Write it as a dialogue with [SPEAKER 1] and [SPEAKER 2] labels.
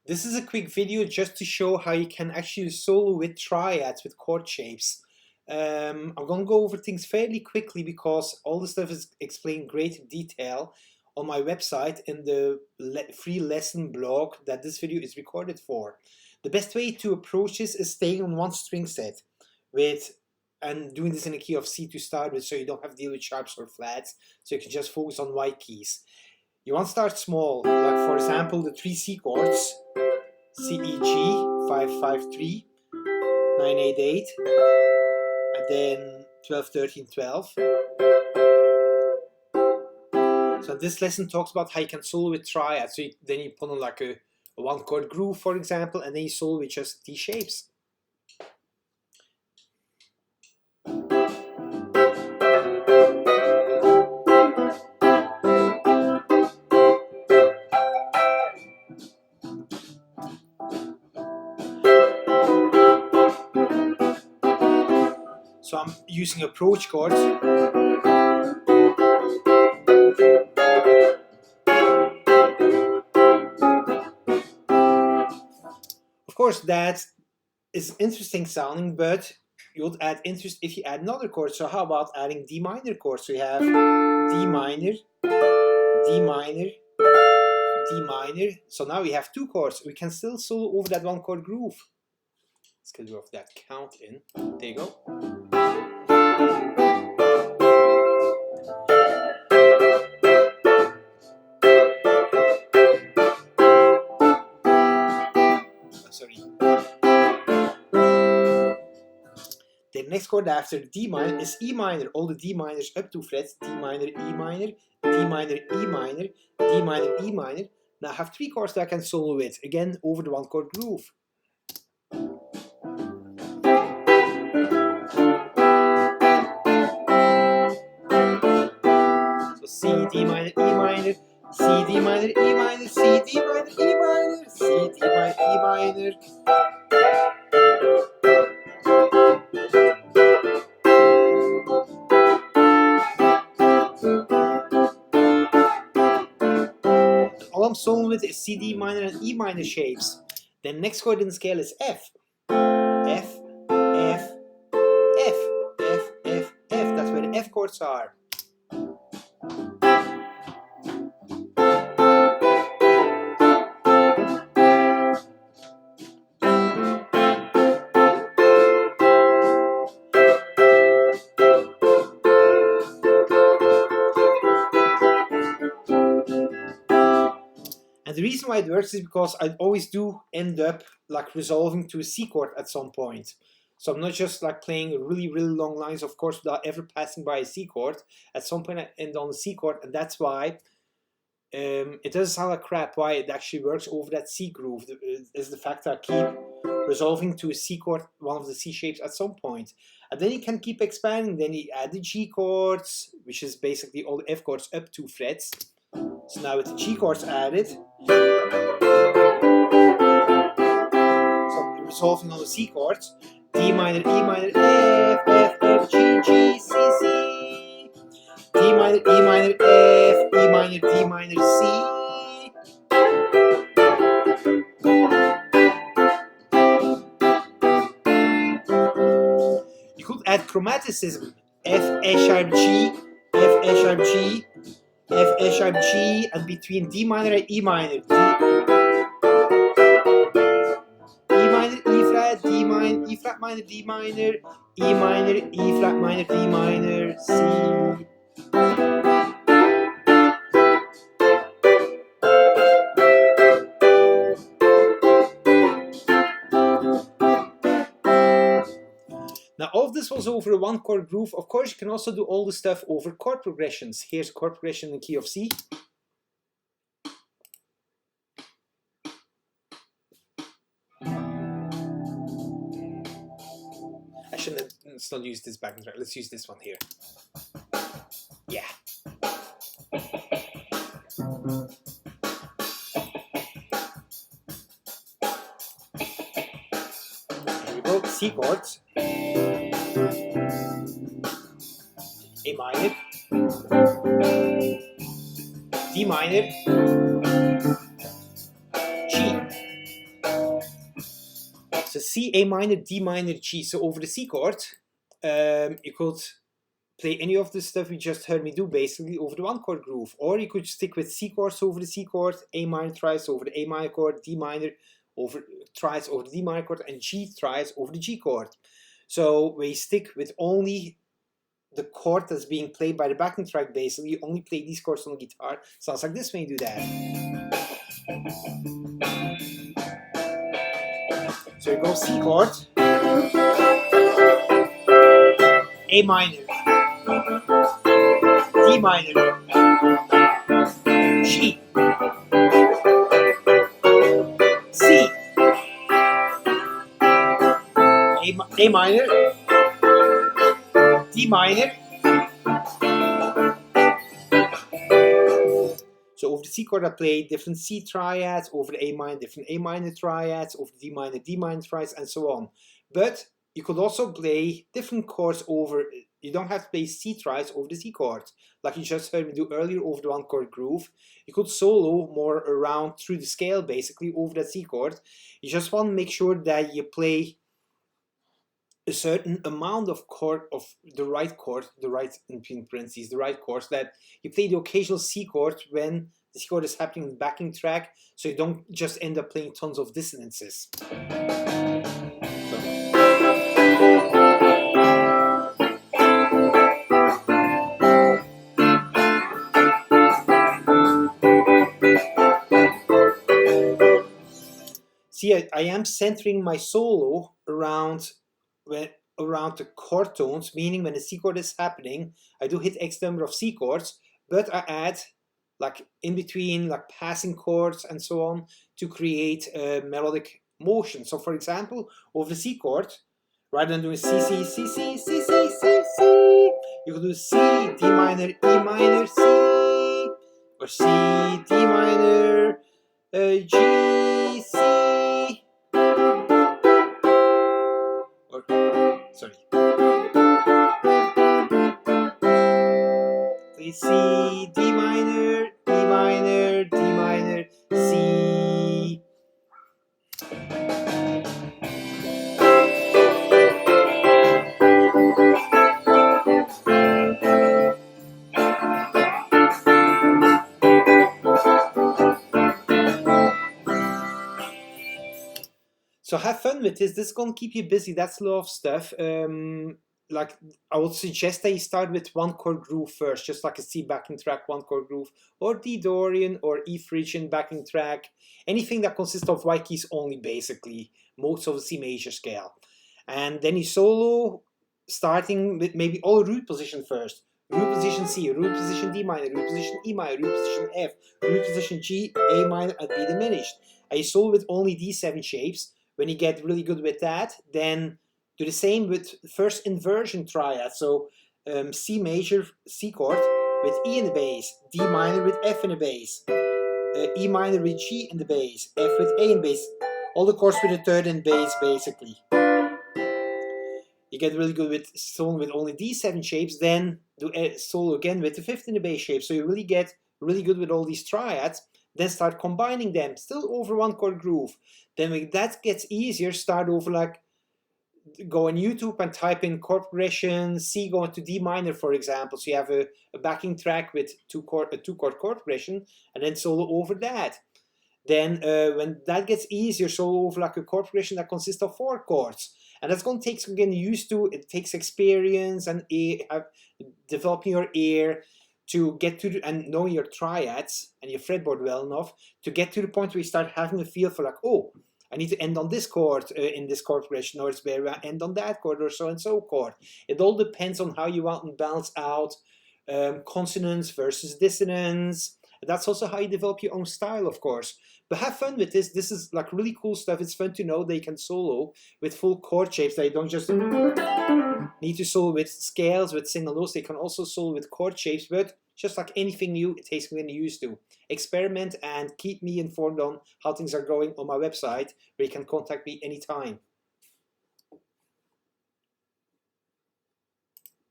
[SPEAKER 1] This is a quick video just to show how you can actually solo with triads, with chord shapes. I'm going to go over things fairly quickly because all the stuff is explained in great detail on my website in the free lesson blog that this video is recorded for. The best way to approach this is staying on one string set and doing this in a key of C to start with, so you don't have to deal with sharps or flats, so you can just focus on white keys. You want to start small, like for example the 3 C chords, C, E, G, 5, 5, 3, 9, 8, 8, and then 12, 13, 12. So this lesson talks about how you can solo with triads. So then you put on like a 1-chord groove, for example, and then you solo with just these shapes. So I'm using approach chords. Of course, that is interesting sounding, but you'll add interest if you add another chord. So how about adding D minor chords? So you have D minor, D minor, D minor. So now we have 2 chords. We can still solo over that 1-chord groove. Let's get rid of that count in. There you go. Sorry. The next chord after D minor is E minor. All the D minors up 2 frets. D minor, E minor, D minor, E minor, D minor, E minor. Now I have 3 chords that I can solo with. Again, over the 1-chord groove. So C, D minor, E minor, C, D minor, E minor, C, D minor, E minor, C, D minor, E minor. All I'm soloing with is C, D minor, and E minor shapes. The next chord in the scale is F. F, F, F, F, F, F. That's where the F chords are. And the reason why it works is because I always do end up like resolving to a C chord at some point. So I'm not just like playing really long lines, of course, without ever passing by a C chord. At some point I end on a C chord, and that's why it doesn't sound like crap. Why it actually works over that C groove is the fact that I keep resolving to a C chord, one of the C shapes at some point. And then you can keep expanding. Then you add the G chords, which is basically all the F chords up 2 frets. So now with the G chords added, so resolving on the C chords, D minor, E minor, F, F, F, G, G, C, C, D minor, E minor, F, E minor, D minor, C. You could add chromaticism, F, A sharp, G, F, A sharp, G, F, A sharp, G, and between D minor and E minor. E minor, E flat, D minor, E flat minor, D minor, E minor, E flat minor, D minor, C. Now all of this was over a 1-chord groove. Of course, you can also do all the stuff over chord progressions. Here's a chord progression in the key of C. I shouldn't have still used this backing track. Let's use this one here. Yeah. Here we go. C chords. A minor, D minor, G. So C, A minor, D minor, G. So over the C chord, you could play any of the stuff you just heard me do basically over the one chord groove, or you could stick with C chords over the C chord, A minor triads over the A minor chord, D minor over triads over the D minor chord, and G triads over the G chord. So we stick with only the chord that's being played by the backing track basically. You only play these chords on the guitar. Sounds like this when you do that. So you go C chord, A minor, D minor, G, C, A minor, D minor. So over the C chord I play different C triads, over the A minor different A minor triads, over the D minor triads, and so on. But you could also play different chords over, you don't have to play C triads over the C chord, like you just heard me do earlier over the one chord groove. You could solo more around through the scale basically over that C chord. You just want to make sure that you play a certain amount of chord, of the right chord, the right, in between parentheses, the right chords, that you play the occasional C chord when the C chord is happening in the backing track, so you don't just end up playing tons of dissonances. See, I am centering my solo around the chord tones, meaning when the C chord is happening, I do hit X number of C chords, but I add like in between, like passing chords and so on, to create a melodic motion. So for example, over the C chord, rather than doing C, C, C, C, C, C, C, C, you could do C, D minor, E minor, C, or C, D minor, G, C, or, sorry, play C, D minor, E minor, D minor, C. So have fun with this. This is gonna keep you busy. That's a lot of stuff. Like I would suggest that you start with one chord groove first, just like a C backing track, one chord groove, or D Dorian or E Phrygian backing track, anything that consists of white keys only, basically, most of the C major scale. And then you solo, starting with maybe all root position first. Root position C, root position D minor, root position E minor, root position F, root position G, A minor, and B diminished. And you solo with only these 7 shapes. When you get really good with that, then do the same with first inversion triad. So C major, C chord with E in the bass, D minor with F in the bass, E minor with G in the bass, F with A in bass, all the chords with a third in bass basically. You get really good with solo with only these 7 shapes, then do a solo again with the 5th in the bass shape. So you really get really good with all these triads. Then start combining them, still over one chord groove. Then when that gets easier, start over, like, go on YouTube and type in chord progression, C going to D minor, for example. So you have a backing track with a 2-chord chord progression, and then solo over that. Then when that gets easier, solo over like a chord progression that consists of 4 chords. And that's going to take some getting used to. It takes experience and developing your ear to get to and knowing your triads and your fretboard well enough to get to the point where you start having a feel for, like, oh, I need to end on this chord in this chord progression, or it's where I end on that chord, or so and so chord. It all depends on how you want to balance out consonance versus dissonance. That's also how you develop your own style, of course. But have fun with this. This is like really cool stuff. It's fun to know that you can solo with full chord shapes, that you don't just need to solo with scales, with single notes. They can also solo with chord shapes, but just like anything new, it takes getting used to. Experiment and keep me informed on how things are going on my website, where you can contact me anytime.